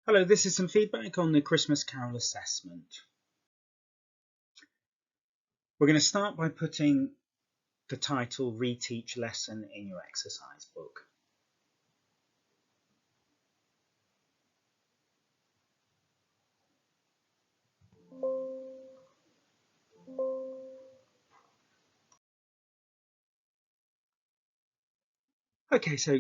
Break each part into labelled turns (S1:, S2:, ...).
S1: Hello, this is some feedback on the Christmas Carol assessment. We're going to start by putting the title Reteach Lesson in your exercise book. Okay, so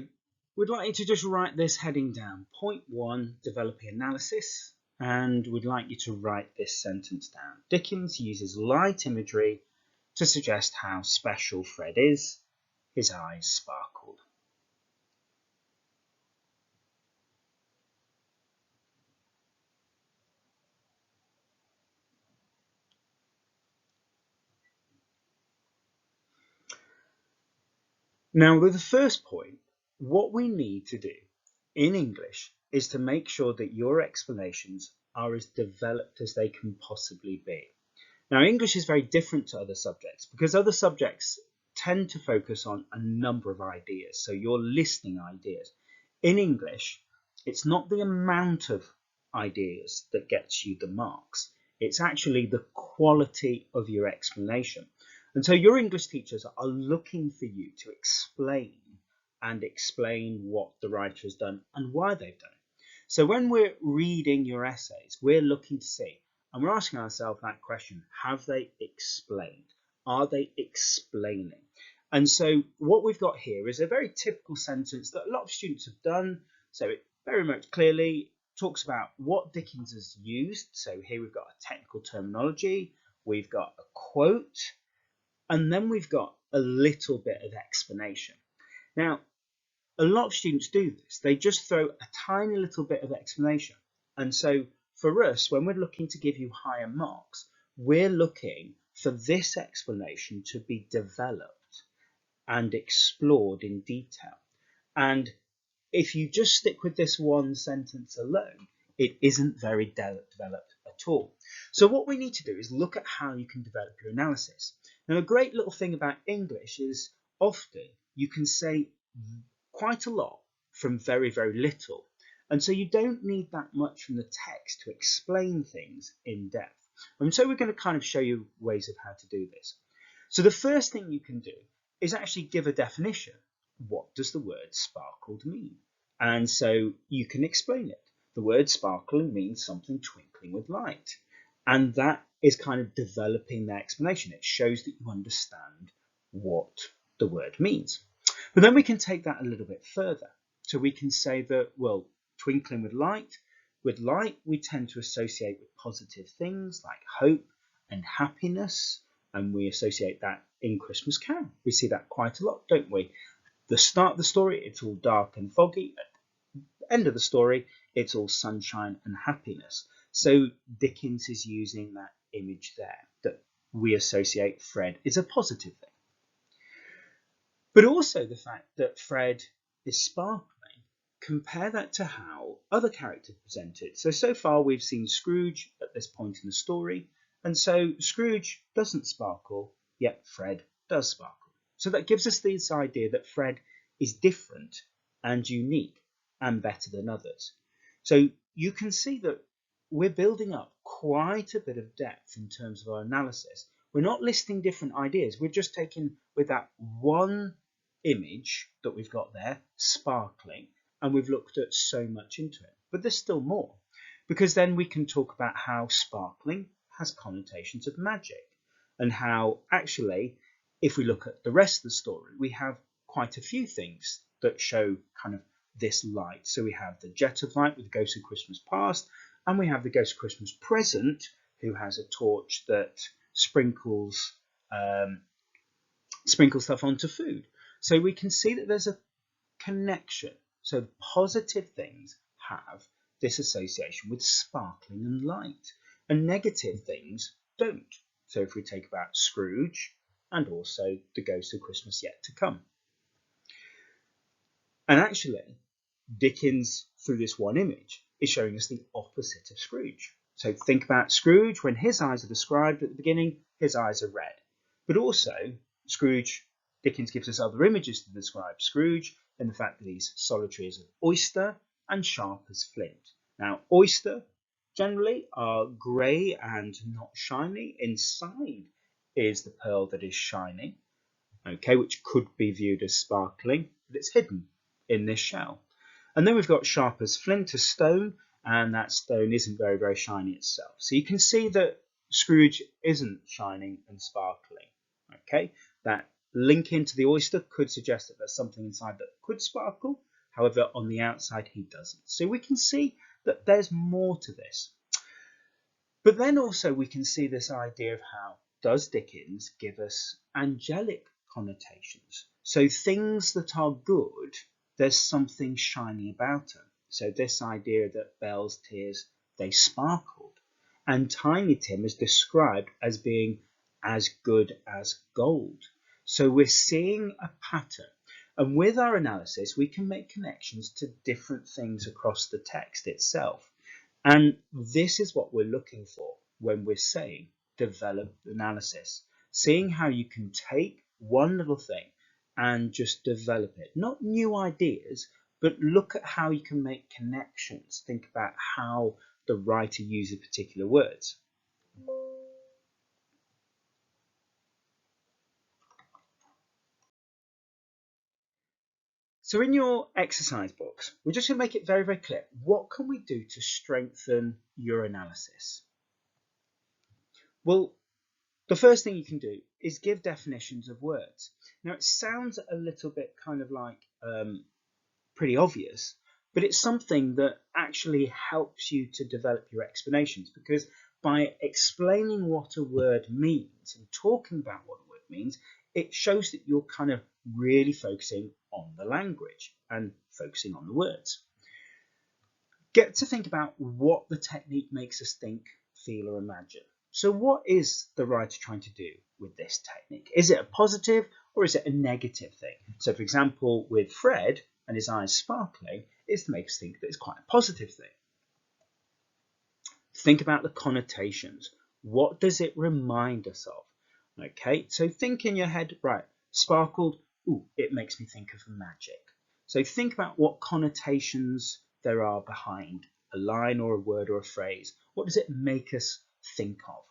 S1: we'd like you to just write this heading down. Point 1, developing analysis, and we'd like you to write this sentence down. Dickens uses light imagery to suggest how special Fred is. His eyes sparkled. Now, with the first point, what we need to do in English is to make sure that your explanations are as developed as they can possibly be. Now, English is very different to other subjects because other subjects tend to focus on a number of ideas. So you're listing ideas. In English, it's not the amount of ideas that gets you the marks. It's actually the quality of your explanation. And so your English teachers are looking for you to explain what the writer has done and why they've done it. So when we're reading your essays, we're looking to see, and we're asking ourselves that question, have they explained? Are they explaining? And so what we've got here is a very typical sentence that a lot of students have done. So it very much clearly talks about what Dickens has used. So here we've got a technical terminology, we've got a quote, and then we've got a little bit of explanation. Now, a lot of students do this. They just throw a tiny little bit of explanation. And so for us, when we're looking to give you higher marks, we're looking for this explanation to be developed and explored in detail. And if you just stick with this one sentence alone, it isn't very developed at all. So what we need to do is look at how you can develop your analysis. Now, a great little thing about English is often you can say quite a lot from very, very little. And so you don't need that much from the text to explain things in depth. And so we're going to kind of show you ways of how to do this. So the first thing you can do is actually give a definition. What does the word sparkled mean? And so you can explain it. The word sparkling means something twinkling with light. And that is kind of developing the explanation. It shows that you understand what the word means. But then we can take that a little bit further. So we can say that, well, twinkling with light we tend to associate with positive things like hope and happiness. And we associate that in Christmas Carol. We see that quite a lot, don't we? The start of the story, it's all dark and foggy. At the end of the story, it's all sunshine and happiness. So Dickens is using that image there that we associate Fred is a positive thing. But also the fact that Fred is sparkling, compare that to how other characters present it. So far we've seen Scrooge at this point in the story, and so Scrooge doesn't sparkle, yet Fred does sparkle. So that gives us this idea that Fred is different and unique and better than others. So you can see that we're building up quite a bit of depth in terms of our analysis. We're not listing different ideas. We're just taking with that one image that we've got there, sparkling, and we've looked at so much into it. But there's still more, because then we can talk about how sparkling has connotations of magic, and how actually, if we look at the rest of the story, we have quite a few things that show kind of this light. So we have the jet of light with the Ghost of Christmas Past, and we have the Ghost of Christmas Present, who has a torch that sprinkles stuff onto food. So we can see that there's a connection. So positive things have this association with sparkling and light, and negative things don't. So if we take about Scrooge and also the Ghost of Christmas Yet to Come. And actually, Dickens, through this one image, is showing us the opposite of Scrooge. So think about Scrooge. When his eyes are described at the beginning, his eyes are red. But also, Dickens gives us other images to describe Scrooge, and the fact that he's solitary as an oyster and sharp as flint. Now, oyster generally are grey and not shiny. Inside is the pearl that is shiny, okay, which could be viewed as sparkling, but it's hidden in this shell. And then we've got sharp as flint, a stone, and that stone isn't very, very shiny itself. So you can see that Scrooge isn't shining and sparkling, okay? That link into the oyster could suggest that there's something inside that could sparkle. However, on the outside, he doesn't. So we can see that there's more to this. But then also we can see this idea of how does Dickens give us angelic connotations. So things that are good, there's something shiny about them. So this idea that Belle's tears, they sparkled. And Tiny Tim is described as being as good as gold. So we're seeing a pattern. And with our analysis, we can make connections to different things across the text itself. And this is what we're looking for when we're saying develop analysis, seeing how you can take one little thing and just develop it. Not new ideas, but look at how you can make connections. Think about how the writer uses particular words. So in your exercise books, we're just going to make it very, very clear. What can we do to strengthen your analysis? Well, the first thing you can do is give definitions of words. Now, it sounds a little bit kind of like pretty obvious, but it's something that actually helps you to develop your explanations, because by explaining what a word means and talking about what a word means, it shows that you're kind of really focusing on the language and focusing on the words. Get to think about what the technique makes us think, feel, or imagine. So what is the writer trying to do with this technique? Is it a positive or is it a negative thing? So for example, with Fred and his eyes sparkling, it's to make us think that it's quite a positive thing. Think about the connotations. What does it remind us of? Okay, so think in your head, right, sparkled, ooh, it makes me think of magic. So think about what connotations there are behind a line or a word or a phrase. What does it make us think of?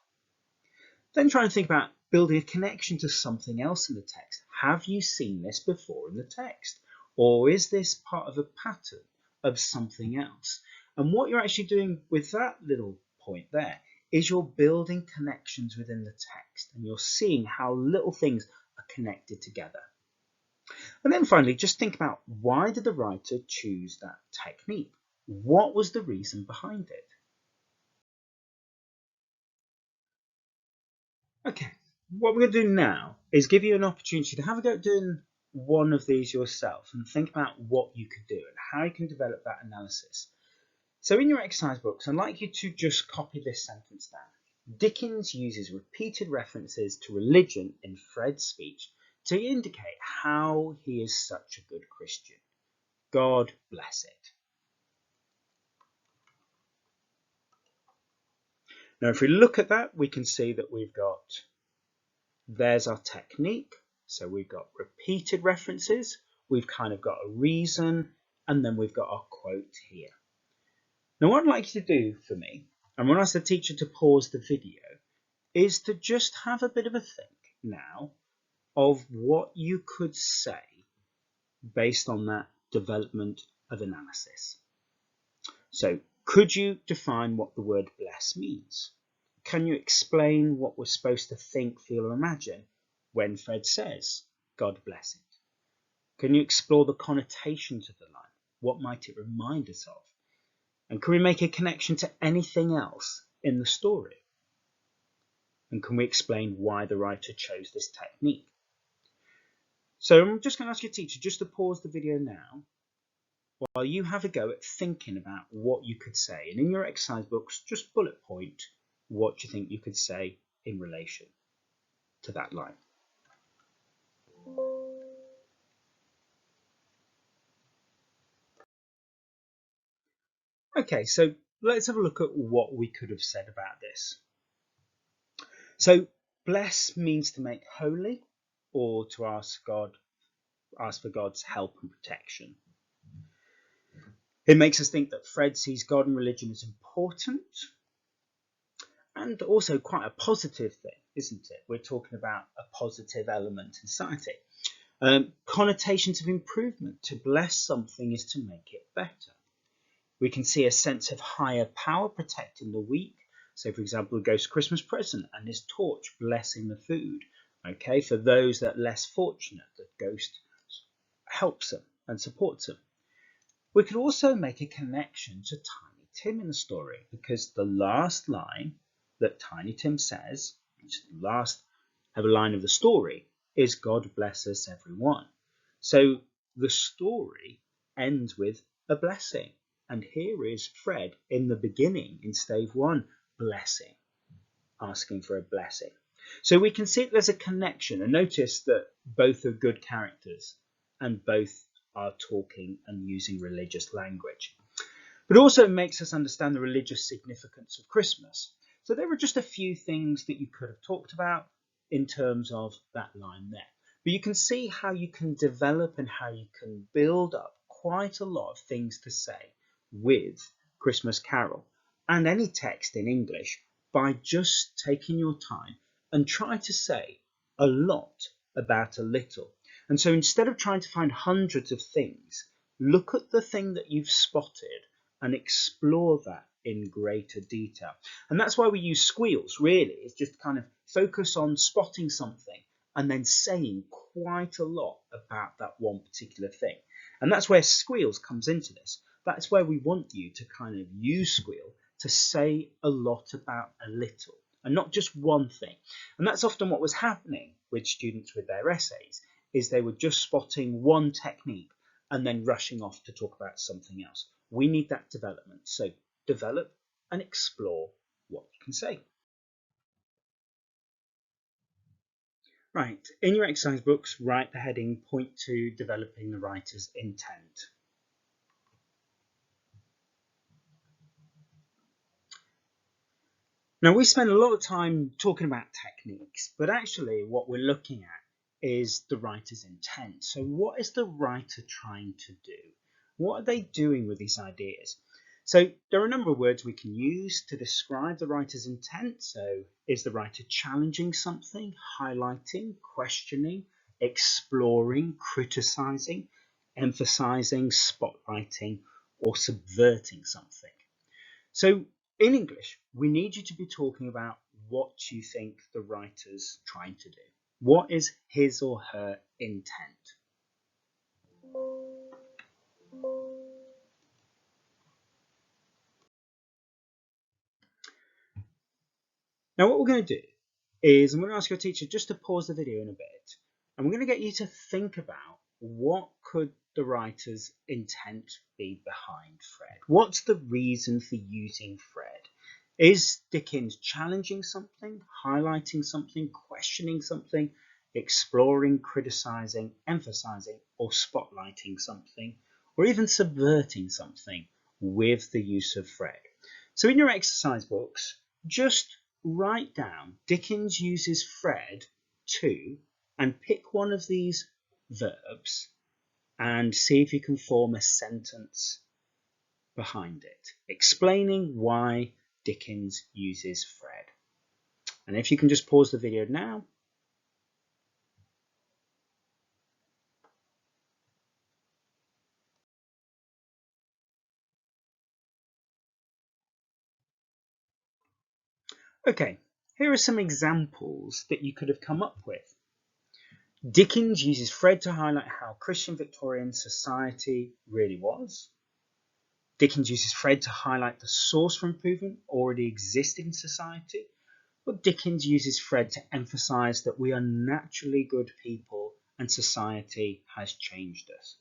S1: Then try and think about building a connection to something else in the text. Have you seen this before in the text? Or is this part of a pattern of something else? And what you're actually doing with that little point there is you're building connections within the text, and you're seeing how little things are connected together. And then finally, just think about, why did the writer choose that technique? What was the reason behind it? Okay, what we're going to do now is give you an opportunity to have a go at doing one of these yourself and think about what you could do and how you can develop that analysis. So in your exercise books, I'd like you to just copy this sentence down. Dickens uses repeated references to religion in Fred's speech to indicate how he is such a good Christian. God bless it. Now, if we look at that, we can see that we've got, there's our technique. So we've got repeated references, we've kind of got a reason, and then we've got our quote here. Now, what I'd like you to do for me, and when I ask the teacher to pause the video, is to just have a bit of a think now of what you could say based on that development of analysis. So, could you define what the word bless means? Can you explain what we're supposed to think, feel, or imagine when Fred says, God bless it? Can you explore the connotations of the line? What might it remind us of? And can we make a connection to anything else in the story? And can we explain why the writer chose this technique? So I'm just going to ask your teacher just to pause the video now while you have a go at thinking about what you could say. And in your exercise books, just bullet point what you think you could say in relation to that line. Okay, so let's have a look at what we could have said about this. So bless means to make holy, or to ask for God's help and protection. It makes us think that Fred sees God and religion as important, and also quite a positive thing, isn't it? We're talking about a positive element in society. Connotations of improvement. To bless something is to make it better. We can see a sense of higher power protecting the weak. So, for example, the ghost Christmas present and his torch blessing the food. Okay, for those that are less fortunate, the ghost helps them and supports them. We could also make a connection to Tiny Tim in the story, because the last line that Tiny Tim says, which is the last ever line of the story, is God bless us everyone. So the story ends with a blessing. And here is Fred in the beginning, in stave 1, blessing, asking for a blessing. So we can see there's a connection, and notice that both are good characters and both are talking and using religious language. But also it makes us understand the religious significance of Christmas. So there were just a few things that you could have talked about in terms of that line there. But you can see how you can develop and how you can build up quite a lot of things to say with Christmas Carol and any text in English by just taking your time and try to say a lot about a little. And so instead of trying to find hundreds of things, look at the thing that you've spotted and explore that in greater detail. And that's why we use squeals, really. It's just kind of focus on spotting something and then saying quite a lot about that one particular thing. And that's where squeals comes into this. That's where we want you to kind of use squeal to say a lot about a little and not just one thing. And that's often what was happening with students with their essays, is they were just spotting one technique and then rushing off to talk about something else. We need that development. So develop and explore what you can say. Right, in your exercise books, write the heading Point to Developing the Writer's Intent. Now, we spend a lot of time talking about techniques, but actually what we're looking at is the writer's intent. So what is the writer trying to do? What are they doing with these ideas? So there are a number of words we can use to describe the writer's intent. So is the writer challenging something, highlighting, questioning, exploring, criticizing, emphasizing, spotlighting, or subverting something? So in English, we need you to be talking about what you think the writer's trying to do. What is his or her intent? Now what we're going to do is I'm going to ask your teacher just to pause the video in a bit, and we're going to get you to think about what could the writer's intent be behind Fred. What's the reason for using Fred? Is Dickens challenging something, highlighting something, questioning something, exploring, criticizing, emphasizing, or spotlighting something, or even subverting something with the use of Fred? So in your exercise books, just write down Dickens uses Fred to, and pick one of these verbs and see if you can form a sentence behind it, explaining why Dickens uses Fred. And if you can just pause the video now. Okay, here are some examples that you could have come up with. Dickens uses Fred to highlight how Christian Victorian society really was. Dickens uses Fred to highlight the source for improvement already existing in society. But Dickens uses Fred to emphasize that we are naturally good people and society has changed us.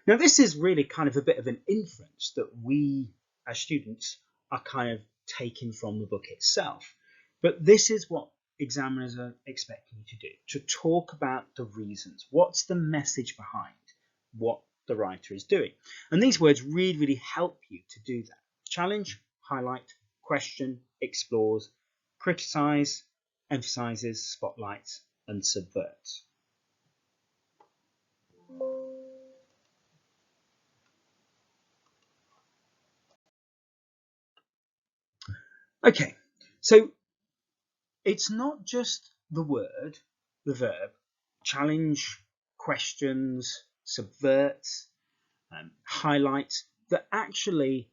S1: Now, this is really kind of a bit of an inference that we, as students, are kind of taking from the book itself. But this is what examiners are expecting you to do, to talk about the reasons. What's the message behind what the writer is doing? And these words really, really help you to do that. Challenge, highlight, question, explores, criticize, emphasizes, spotlights, and subverts. Okay, so it's not just the word, the verb, challenge, questions, subverts, highlights, that actually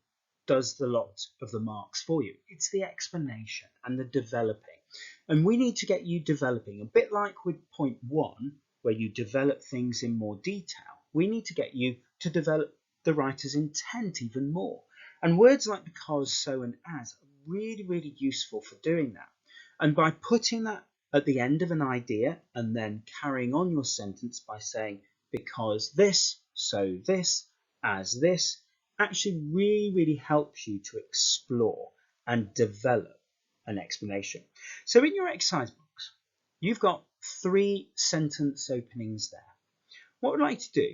S1: does the lot of the marks for you. It's the explanation and the developing. And we need to get you developing, a bit like with point 1, where you develop things in more detail. We need to get you to develop the writer's intent even more. And words like because, so, and as are really, really useful for doing that. And by putting that at the end of an idea and then carrying on your sentence by saying because this, so this, as this, actually really, really helps you to explore and develop an explanation. So in your exercise box, you've got 3 sentence openings there. What I'd like to do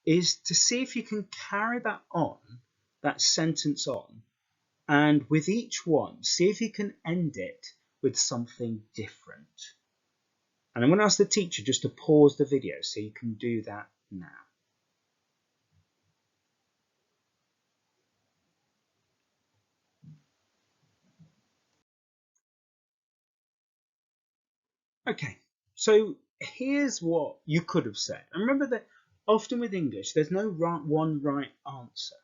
S1: is to see if you can carry that on, that sentence on, and with each one, see if you can end it with something different. And I'm going to ask the teacher just to pause the video so you can do that now. Okay, so here's what you could have said. And remember that often with English, there's no one right answer.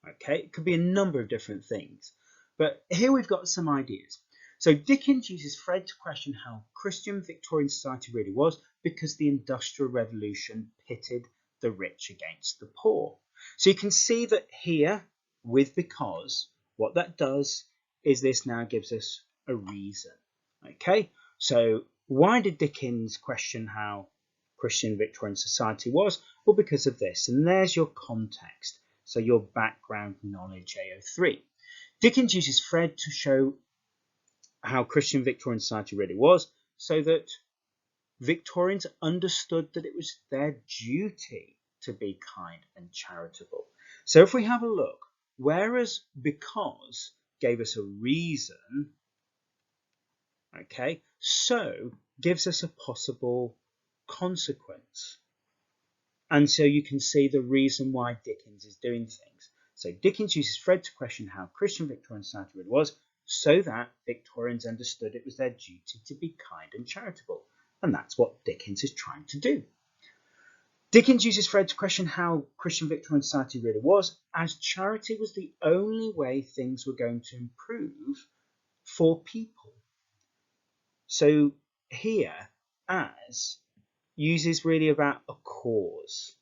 S1: Okay, it could be a number of different things. But here we've got some ideas. So Dickens uses Fred to question how Christian Victorian society really was because the Industrial Revolution pitted the rich against the poor. So you can see that here with because, what that does is this now gives us a reason. Okay, so why did Dickens question how Christian Victorian society was? Well, because of this. And there's your context. So your background knowledge, AO3. Dickens uses Fred to show how Christian Victorian society really was, so that Victorians understood that it was their duty to be kind and charitable. So if we have a look, whereas because gave us a reason, okay, so gives us a possible consequence. And so you can see the reason why Dickens is doing things. So Dickens uses Fred to question how Christian Victorian society really was, so that Victorians understood it was their duty to be kind and charitable. And that's what Dickens is trying to do. Dickens uses Fred to question how Christian Victorian society really was, as charity was the only way things were going to improve for people. So here, as uses really about a cause.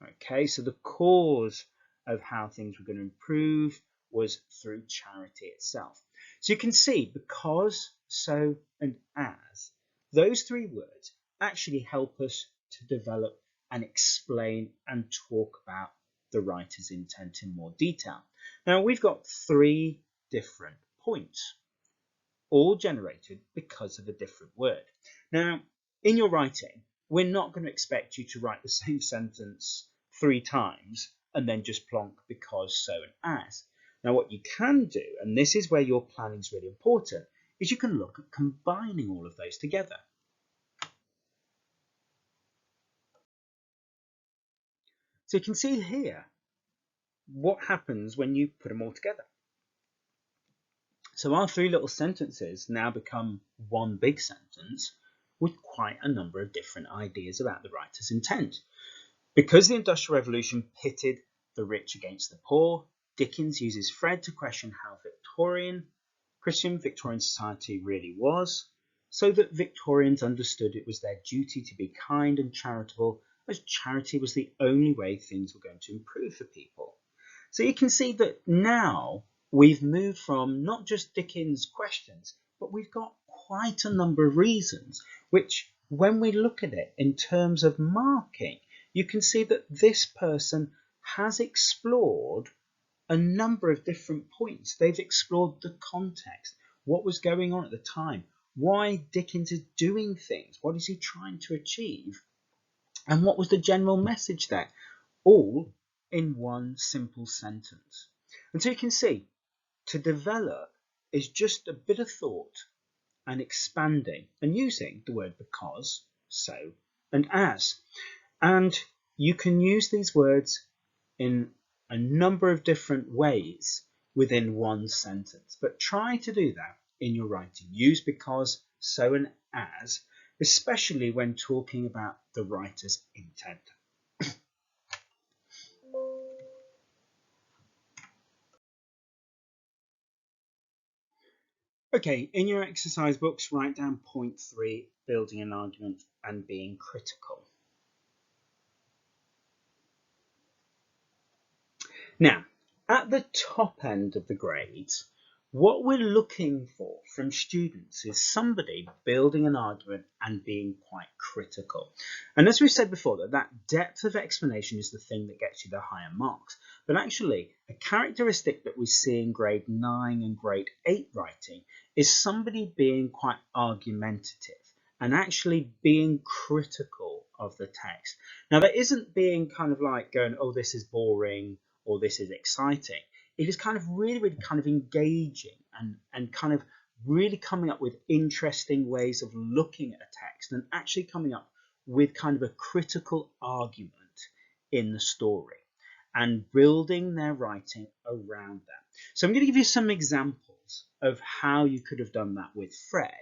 S1: Okay, so the cause of how things were going to improve was through charity itself. So you can see because, so, and as, those 3 words actually help us to develop and explain and talk about the writer's intent in more detail. Now we've got 3 different points, all generated because of a different word. Now, in your writing, we're not going to expect you to write the same sentence 3 times and then just plonk because, so, and as. Now, what you can do, and this is where your planning is really important, is you can look at combining all of those together. So you can see here what happens when you put them all together. So our 3 little sentences now become one big sentence with quite a number of different ideas about the writer's intent. Because the Industrial Revolution pitted the rich against the poor, Dickens uses Fred to question how Christian Victorian society really was, so that Victorians understood it was their duty to be kind and charitable, as charity was the only way things were going to improve for people. So you can see that now we've moved from not just Dickens' questions, but we've got quite a number of reasons, which when we look at it in terms of marking, you can see that this person has explored a number of different points. They've explored the context, what was going on at the time, why Dickens is doing things, what is he trying to achieve, and what was the general message there, all in one simple sentence. And so you can see, to develop is just a bit of thought and expanding and using the word because, so, and as. And you can use these words in a number of different ways within one sentence, but try to do that in your writing. Use because, so, and as, especially when talking about the writer's intent. Okay, in your exercise books, write down point 3, building an argument and being critical. Now, at the top end of the grades, what we're looking for from students is somebody building an argument and being quite critical. And as we've said before, that depth of explanation is the thing that gets you the higher marks. But actually, a characteristic that we see in grade 9 and grade 8 writing is somebody being quite argumentative and actually being critical of the text. Now, that isn't being kind of like going, oh, this is boring or this is exciting. It is kind of really kind of engaging and kind of really coming up with interesting ways of looking at a text and actually coming up with kind of a critical argument in the story and building their writing around that. So I'm going to give you some examples of how you could have done that with Fred.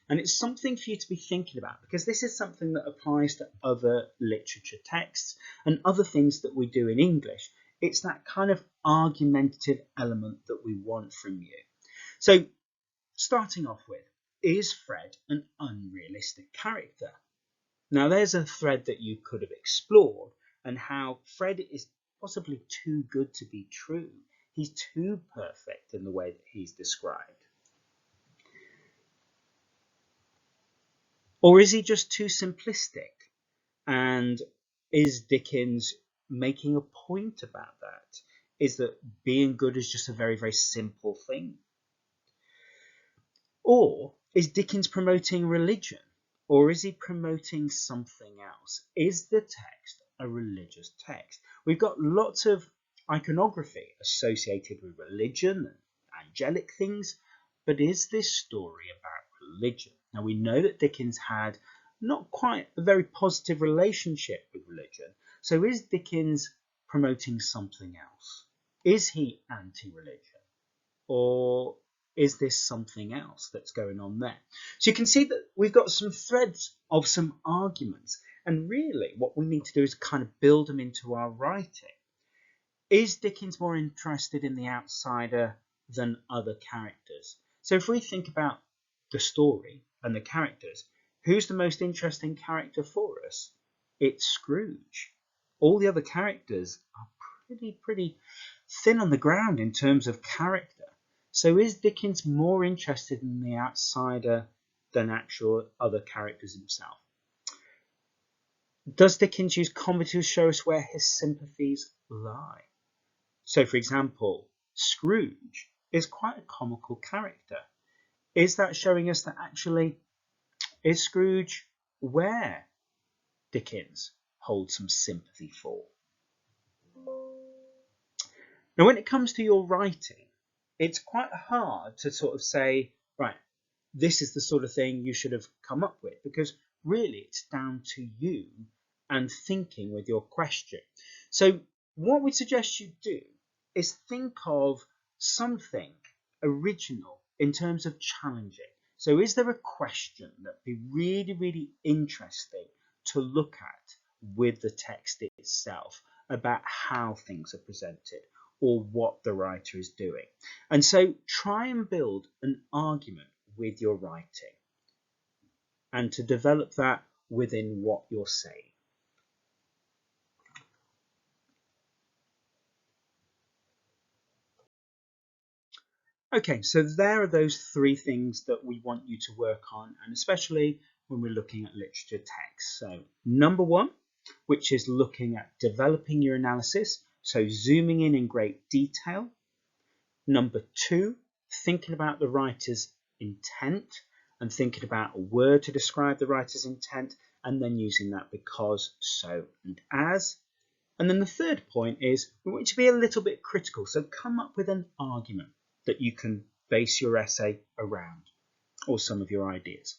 S1: And it's something for you to be thinking about because this is something that applies to other literature texts and other things that we do in English. It's that kind of argumentative element that we want from you. So starting off with, is Fred an unrealistic character? Now there's a thread that you could have explored and how Fred is possibly too good to be true. He's too perfect in the way that he's described. Or is he just too simplistic? And is Dickens making a point about that? Is that being good is just a very, very simple thing? Or is Dickens promoting religion? Or is he promoting something else? Is the text a religious text? We've got lots of iconography associated with religion and angelic things, but is this story about religion? Now we know that Dickens had not quite a very positive relationship with religion. So is Dickens promoting something else? Is he anti-religion? Or is this something else that's going on there? So you can see that we've got some threads of some arguments. And really what we need to do is kind of build them into our writing. Is Dickens more interested in the outsider than other characters? So if we think about the story and the characters, who's the most interesting character for us? It's Scrooge. All the other characters are pretty thin on the ground in terms of character. So is Dickens more interested in the outsider than actual other characters himself? Does Dickens use comedy to show us where his sympathies lie? So, for example, Scrooge is quite a comical character. Is that showing us that actually is Scrooge where Dickens holds some sympathy for? Now, when it comes to your writing, it's quite hard to sort of say, right, this is the sort of thing you should have come up with, because really it's down to you and thinking with your question. So what we suggest you do is think of something original in terms of challenging. So is there a question that would be really interesting to look at with the text itself about how things are presented or what the writer is doing? And so try and build an argument with your writing and to develop that within what you're saying. Okay, so there are those 3 things that we want you to work on, and especially when we're looking at literature text. So number 1, which is looking at developing your analysis, so zooming in great detail. Number 2, thinking about the writer's intent and thinking about a word to describe the writer's intent, and then using that because, so, and as. And then the 3rd point is we want you to be a little bit critical, so come up with an argument that you can base your essay around, or some of your ideas.